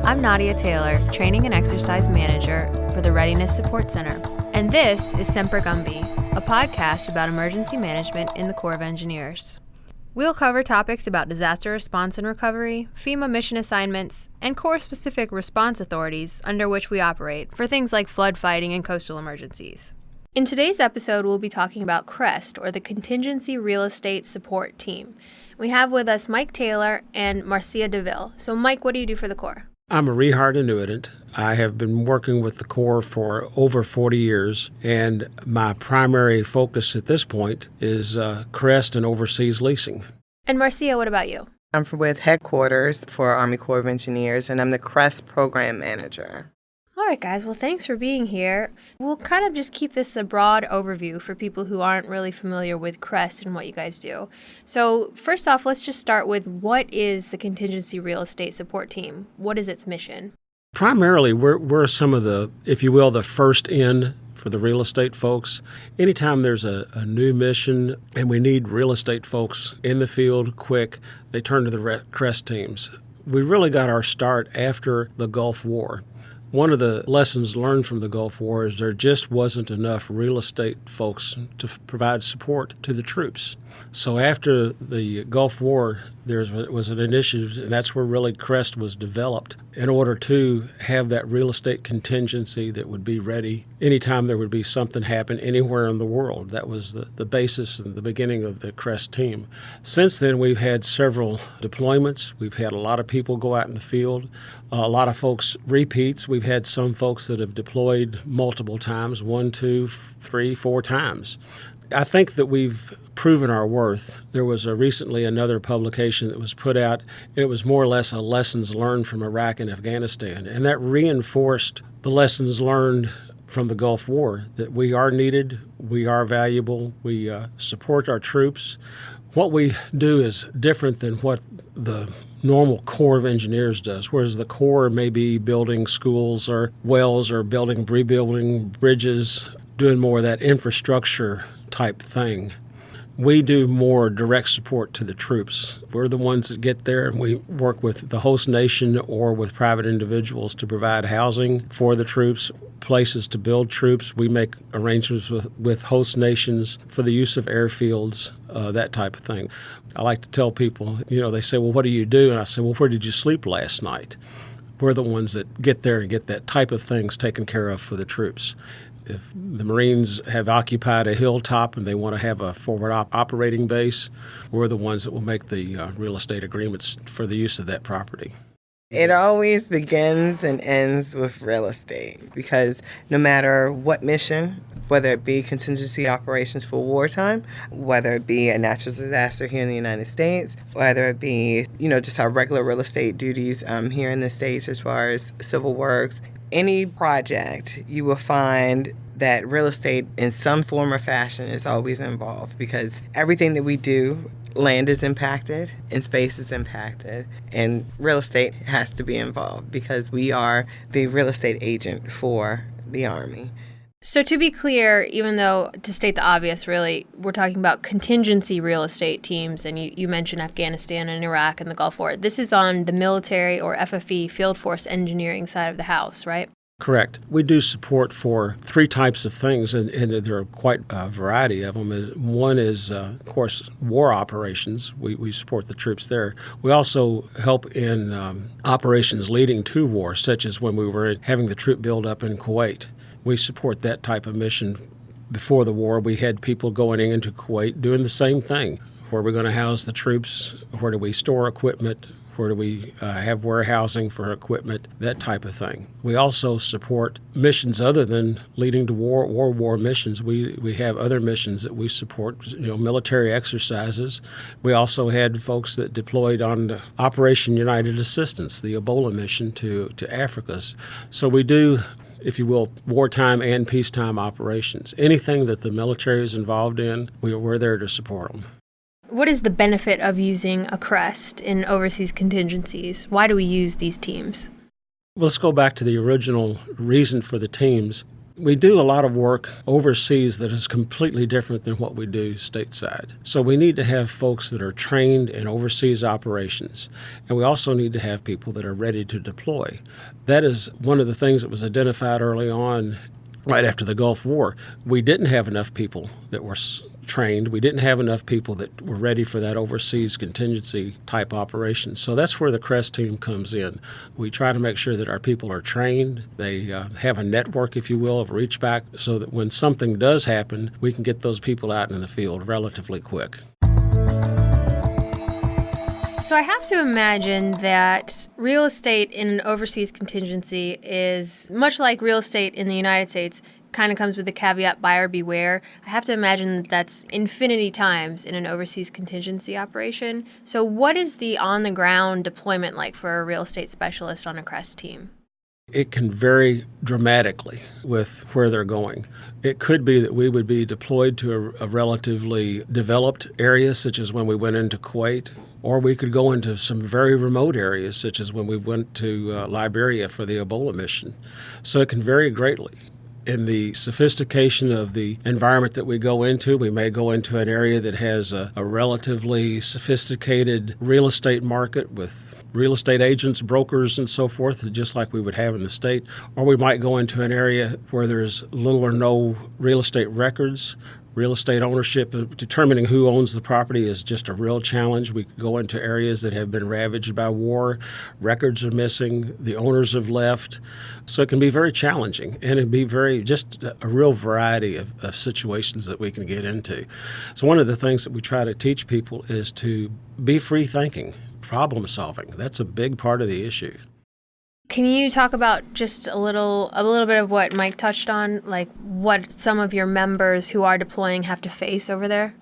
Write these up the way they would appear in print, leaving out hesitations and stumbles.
I'm Nadia Taylor, Training and Exercise Manager for the Readiness Support Center. And this is Semper Gumby, a podcast about emergency management in the Corps of Engineers. We'll cover topics about disaster response and recovery, FEMA mission assignments, and Corps-specific response authorities under which we operate for things like flood fighting and coastal emergencies. In today's episode, we'll be talking about CREST, or the Contingency Real Estate Support Team. We have with us Mike Taylor and Marcia DeVille. So, Mike, what do you do for the Corps? I'm a rehire annuitant. I have been working with the Corps for over 40 years, and my primary focus at this point is CREST and overseas leasing. And Marcia, what about you? I'm with headquarters for Army Corps of Engineers, and I'm the CREST program manager. All right, guys. Well, thanks for being here. We'll kind of just keep this a broad overview for people who aren't really familiar with CREST and what you guys do. So first off, let's just start with what is the Contingency Real Estate Support Team? What is its mission? Primarily, we're some of the, if you will, the first in for the real estate folks. Anytime there's a new mission and we need real estate folks in the field quick, they turn to the CREST teams. We really got our start after the Gulf War. One of the lessons learned from the Gulf War is there just wasn't enough real estate folks to provide support to the troops. So after the Gulf War, there was an initiative, and that's where really CREST was developed, in order to have that real estate contingency that would be ready anytime there would be something happen anywhere in the world. That was the basis and the beginning of the CREST team. Since then, we've had several deployments. We've had a lot of people go out in the field. A lot of folks repeats. We've had some folks that have deployed multiple times, 1, 2, 3, 4 times. I think that we've proven our worth. There was recently another publication that was put out. It was more or less a lessons learned from Iraq and Afghanistan, and that reinforced the lessons learned from the Gulf War, that we are needed, we are valuable, we support our troops. What we do is different than what the normal Corps of Engineers does, whereas the Corps may be building schools or wells or rebuilding bridges, doing more of that infrastructure type thing. We do more direct support to the troops. We're the ones that get there, and we work with the host nation or with private individuals to provide housing for the troops, places to build troops. We make arrangements with host nations for the use of airfields, that type of thing. I like to tell people, they say, well, what do you do? And I say, well, where did you sleep last night? We're the ones that get there and get that type of things taken care of for the troops. If the Marines have occupied a hilltop and they want to have a forward operating base, we're the ones that will make the real estate agreements for the use of that property. It always begins and ends with real estate, because no matter what mission, whether it be contingency operations for wartime, whether it be a natural disaster here in the United States, whether it be, just our regular real estate duties here in the States as far as civil works, any project, you will find that real estate in some form or fashion is always involved, because everything that we do, land is impacted and space is impacted, and real estate has to be involved because we are the real estate agent for the Army. So to be clear, even though to state the obvious, really, we're talking about contingency real estate teams, and you mentioned Afghanistan and Iraq and the Gulf War. This is on the military or FFE, Field Force Engineering side of the house, right? Correct. We do support for 3 types of things, and there are quite a variety of them. One is, of course, war operations. We support the troops there. We also help in operations leading to war, such as when we were having the troop buildup in Kuwait. We support that type of mission. Before the war, we had people going into Kuwait doing the same thing. Where are we going to house the troops? Where do we store equipment? Where do we have warehousing for equipment? That type of thing. We also support missions other than leading to war or war missions. We have other missions that we support, military exercises. We also had folks that deployed on Operation United Assistance, the Ebola mission to Africa. So we do, if you will, wartime and peacetime operations. Anything that the military is involved in, we're there to support them. What is the benefit of using a CREST in overseas contingencies? Why do we use these teams? Well, let's go back to the original reason for the teams. We do a lot of work overseas that is completely different than what we do stateside. So we need to have folks that are trained in overseas operations, and we also need to have people that are ready to deploy. That is one of the things that was identified early on, right after the Gulf War. We didn't have enough people that were trained. We didn't have enough people that were ready for that overseas contingency type operation. So that's where the CREST team comes in. We try to make sure that our people are trained. They have a network, if you will, of reach back so that when something does happen, we can get those people out in the field relatively quick. So I have to imagine that real estate in an overseas contingency is much like real estate in the United States, kind of comes with the caveat buyer beware. I have to imagine that's infinity times in an overseas contingency operation. So what is the on-the-ground deployment like for a real estate specialist on a CREST team? It can vary dramatically with where they're going. It could be that we would be deployed to a relatively developed area, such as when we went into Kuwait, or we could go into some very remote areas, such as when we went to Liberia for the Ebola mission. So it can vary greatly. In the sophistication of the environment that we go into, we may go into an area that has a relatively sophisticated real estate market with real estate agents, brokers, and so forth, just like we would have in the state. Or we might go into an area where there's little or no real estate records. Real estate ownership, determining who owns the property is just a real challenge. We go into areas that have been ravaged by war. Records are missing. The owners have left. So it can be very challenging, and it'd be just a real variety of situations that we can get into. So one of the things that we try to teach people is to be free thinking, problem solving. That's a big part of the issue. Can you talk about just a little bit of what Mike touched on, like what some of your members who are deploying have to face over there?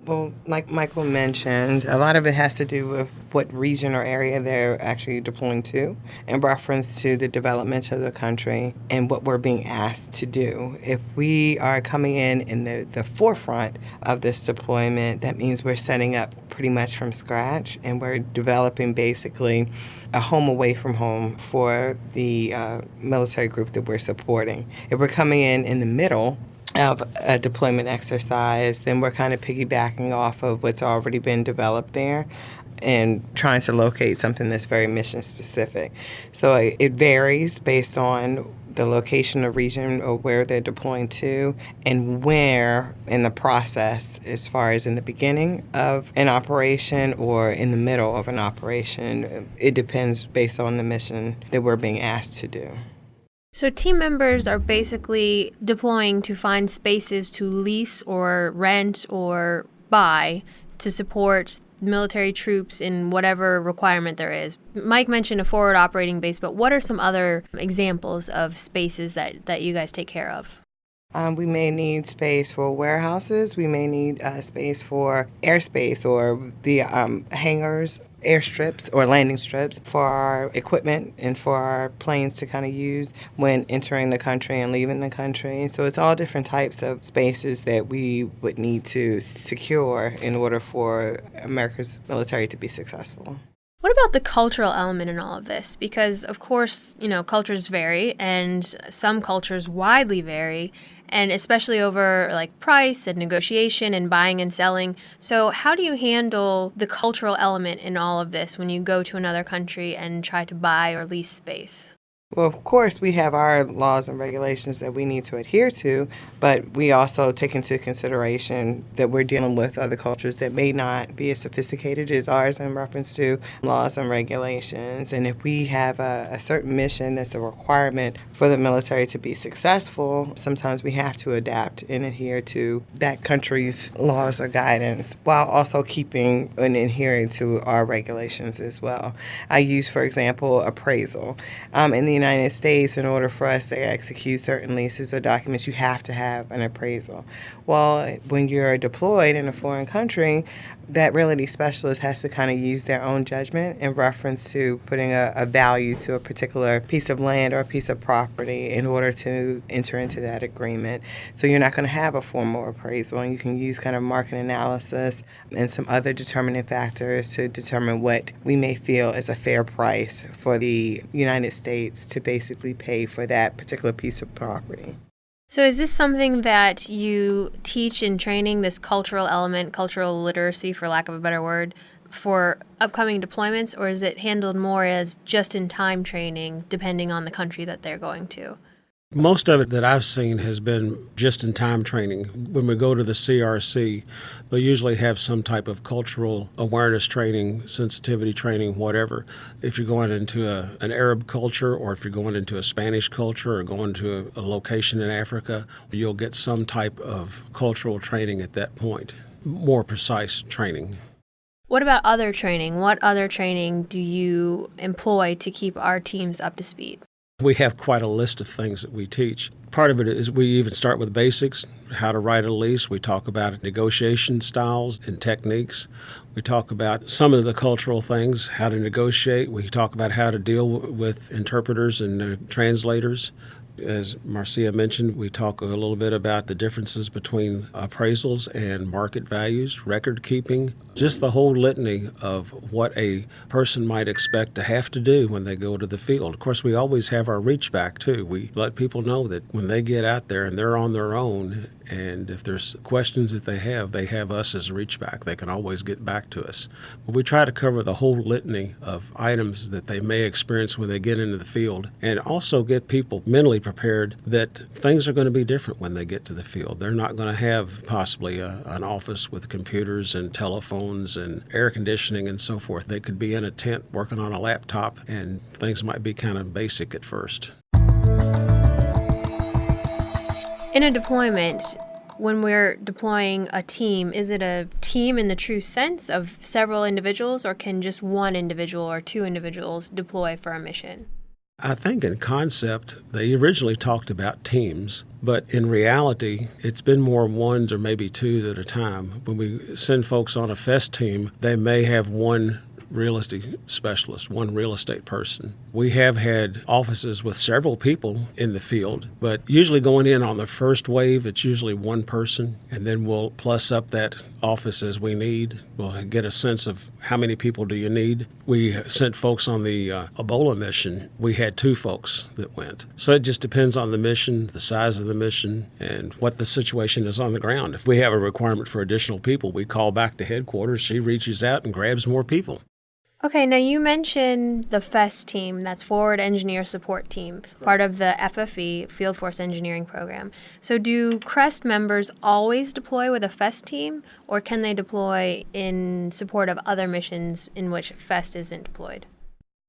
Well, like Michael mentioned, a lot of it has to do with what region or area they're actually deploying to in reference to the development of the country and what we're being asked to do. If we are coming in the forefront of this deployment, that means we're setting up pretty much from scratch, and we're developing basically a home away from home for the military group that we're supporting. If we're coming in the middle of a deployment exercise, then we're kind of piggybacking off of what's already been developed there and trying to locate something that's very mission specific. So it varies based on the location or region or where they're deploying to and where in the process, as far as in the beginning of an operation or in the middle of an operation. It depends based on the mission that we're being asked to do. So team members are basically deploying to find spaces to lease or rent or buy to support military troops in whatever requirement there is. Mike mentioned a forward operating base, but what are some other examples of spaces that you guys take care of? We may need space for warehouses. We may need space for airspace or the hangars, airstrips or landing strips for our equipment and for our planes to kind of use when entering the country and leaving the country. So it's all different types of spaces that we would need to secure in order for America's military to be successful. What about the cultural element in all of this? Because, of course, cultures vary, and some cultures widely vary, and especially over like price and negotiation and buying and selling. So how do you handle the cultural element in all of this when you go to another country and try to buy or lease space? Well, of course, we have our laws and regulations that we need to adhere to, but we also take into consideration that we're dealing with other cultures that may not be as sophisticated as ours in reference to laws and regulations. And if we have a certain mission that's a requirement for the military to be successful, sometimes we have to adapt and adhere to that country's laws or guidance while also keeping and adhering to our regulations as well. I use, for example, appraisal. In the United States, in order for us to execute certain leases or documents, you have to have an appraisal. Well, when you're deployed in a foreign country, that realty specialist has to kind of use their own judgment in reference to putting a value to a particular piece of land or a piece of property in order to enter into that agreement. So you're not going to have a formal appraisal, and you can use kind of market analysis and some other determining factors to determine what we may feel is a fair price for the United States to basically pay for that particular piece of property. So is this something that you teach in training, this cultural element, cultural literacy, for lack of a better word, for upcoming deployments, or is it handled more as just-in-time training, depending on the country that they're going to? Most of it that I've seen has been just-in-time training. When we go to the CRC, they'll usually have some type of cultural awareness training, sensitivity training, whatever. If you're going into an Arab culture, or if you're going into a Spanish culture, or going to a location in Africa, you'll get some type of cultural training at that point, more precise training. What about other training? What other training do you employ to keep our teams up to speed? We have quite a list of things that we teach. Part of it is we even start with basics, how to write a lease. We talk about negotiation styles and techniques. We talk about some of the cultural things, how to negotiate. We talk about how to deal with interpreters and translators. As Marcia mentioned, we talk a little bit about the differences between appraisals and market values, record keeping, just the whole litany of what a person might expect to have to do when they go to the field. Of course, we always have our reach back, too. We let people know that when they get out there and they're on their own, and if there's questions that they have us as a reach back. They can always get back to us. But we try to cover the whole litany of items that they may experience when they get into the field, and also get people mentally prepared that things are going to be different when they get to the field. They're not going to have possibly an office with computers and telephones and air conditioning and so forth. They could be in a tent working on a laptop, and things might be kind of basic at first. In a deployment, when we're deploying a team, is it a team in the true sense of several individuals, or can just one individual or two individuals deploy for a mission? I think in concept, they originally talked about teams, but in reality, it's been more ones or maybe twos at a time. When we send folks on a FEST team, they may have one real estate specialist, one real estate person. We have had offices with several people in the field, but usually going in on the first wave, it's usually one person, and then we'll plus up that office as we need. We'll get a sense of how many people do you need. We sent folks on the Ebola mission. We had 2 folks that went. So it just depends on the mission, the size of the mission, and what the situation is on the ground. If we have a requirement for additional people, we call back to headquarters. She reaches out and grabs more people. Okay, now you mentioned the FEST team, that's Forward Engineer Support Team, part of the FFE, Field Force Engineering Program. So do CREST members always deploy with a FEST team, or can they deploy in support of other missions in which FEST isn't deployed?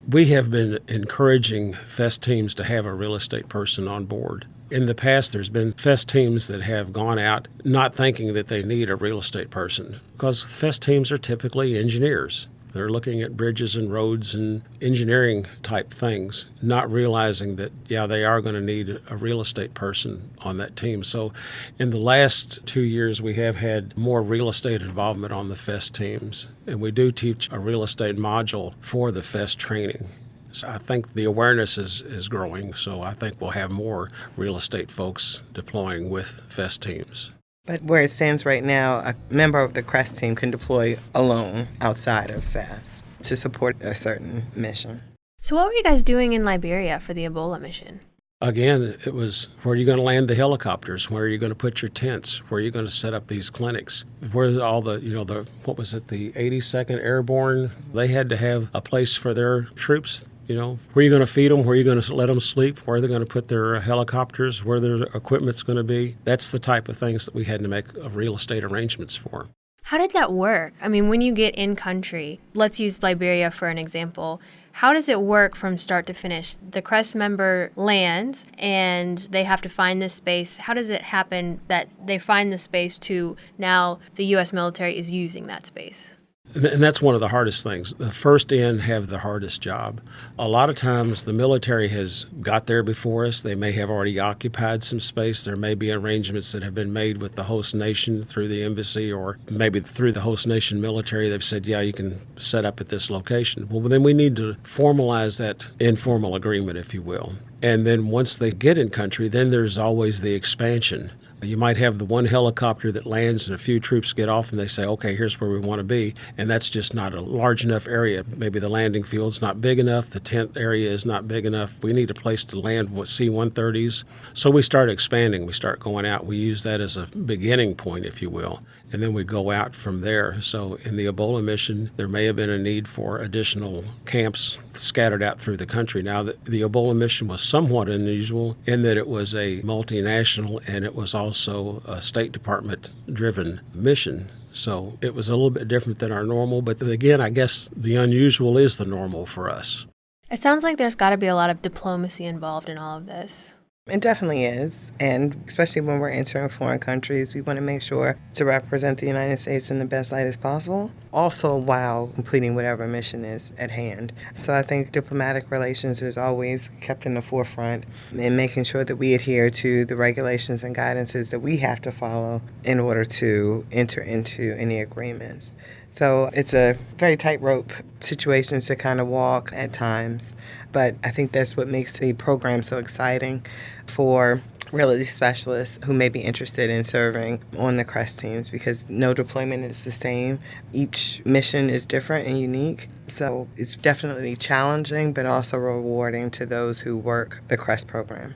We have been encouraging FEST teams to have a real estate person on board. In the past, there's been FEST teams that have gone out not thinking that they need a real estate person, because FEST teams are typically engineers. They're looking at bridges and roads and engineering type things, not realizing that, they are going to need a real estate person on that team. So in the last 2 years, we have had more real estate involvement on the FEST teams, and we do teach a real estate module for the FEST training. So I think the awareness is growing, so I think we'll have more real estate folks deploying with FEST teams. But where it stands right now, a member of the CREST team can deploy alone outside of FEST to support a certain mission. So what were you guys doing in Liberia for the Ebola mission? Again, it was, where are you going to land the helicopters? Where are you going to put your tents? Where are you going to set up these clinics? Where are all the, what was it, the 82nd Airborne? They had to have a place for their troops. Where are you going to feed them? Where are you going to let them sleep? Where are they going to put their helicopters? Where their equipment's going to be? That's the type of things that we had to make real estate arrangements for. How did that work? I mean, when you get in country, let's use Liberia for an example. How does it work from start to finish? The CREST member lands and they have to find this space. How does it happen that they find the space to now the U.S. military is using that space? And that's one of the hardest things. The first in have the hardest job. A lot of times the military has got there before us. They may have already occupied some space. There may be arrangements that have been made with the host nation through the embassy, or maybe through the host nation military. They've said, you can set up at this location. Well, then we need to formalize that informal agreement, if you will. And then once they get in country, then there's always the expansion You might have the one helicopter that lands and a few troops get off and they say, okay, here's where we want to be. And that's just not a large enough area. Maybe the landing field's not big enough. The tent area is not big enough. We need a place to land with C-130s. So we start expanding. We start going out. We use that as a beginning point, if you will. And then we go out from there. So in the Ebola mission, there may have been a need for additional camps scattered out through the country. Now, the Ebola mission was somewhat unusual in that it was a multinational and it was also a State Department-driven mission. So it was a little bit different than our normal. But again, I guess the unusual is the normal for us. It sounds like there's got to be a lot of diplomacy involved in all of this. It definitely is. And especially when we're entering foreign countries, we want to make sure to represent the United States in the best light as possible, also while completing whatever mission is at hand. So I think diplomatic relations is always kept in the forefront in making sure that we adhere to the regulations and guidances that we have to follow in order to enter into any agreements. So it's a very tightrope situation to kind of walk at times. But I think that's what makes the program so exciting for realty specialists who may be interested in serving on the CREST teams, because no deployment is the same. Each mission is different and unique. So it's definitely challenging, but also rewarding to those who work the CREST program.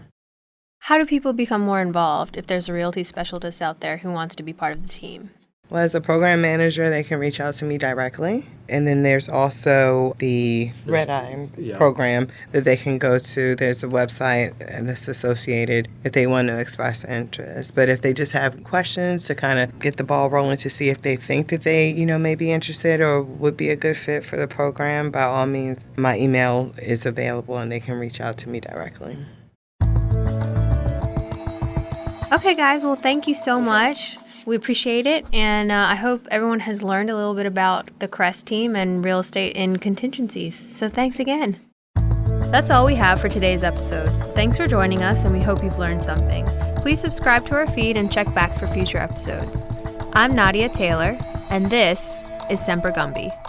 How do people become more involved if there's a realty specialist out there who wants to be part of the team? Well, as a program manager, they can reach out to me directly. And then there's also the Red Eye program that they can go to. There's a website that's associated if they want to express interest. But if they just have questions to kind of get the ball rolling to see if they think that they, may be interested or would be a good fit for the program, by all means, my email is available and they can reach out to me directly. Okay, guys. Well, thank you so much. We appreciate it, and I hope everyone has learned a little bit about the CREST team and real estate in contingencies. So thanks again. That's all we have for today's episode. Thanks for joining us, and we hope you've learned something. Please subscribe to our feed and check back for future episodes. I'm Nadia Taylor, and this is Semper Gumby.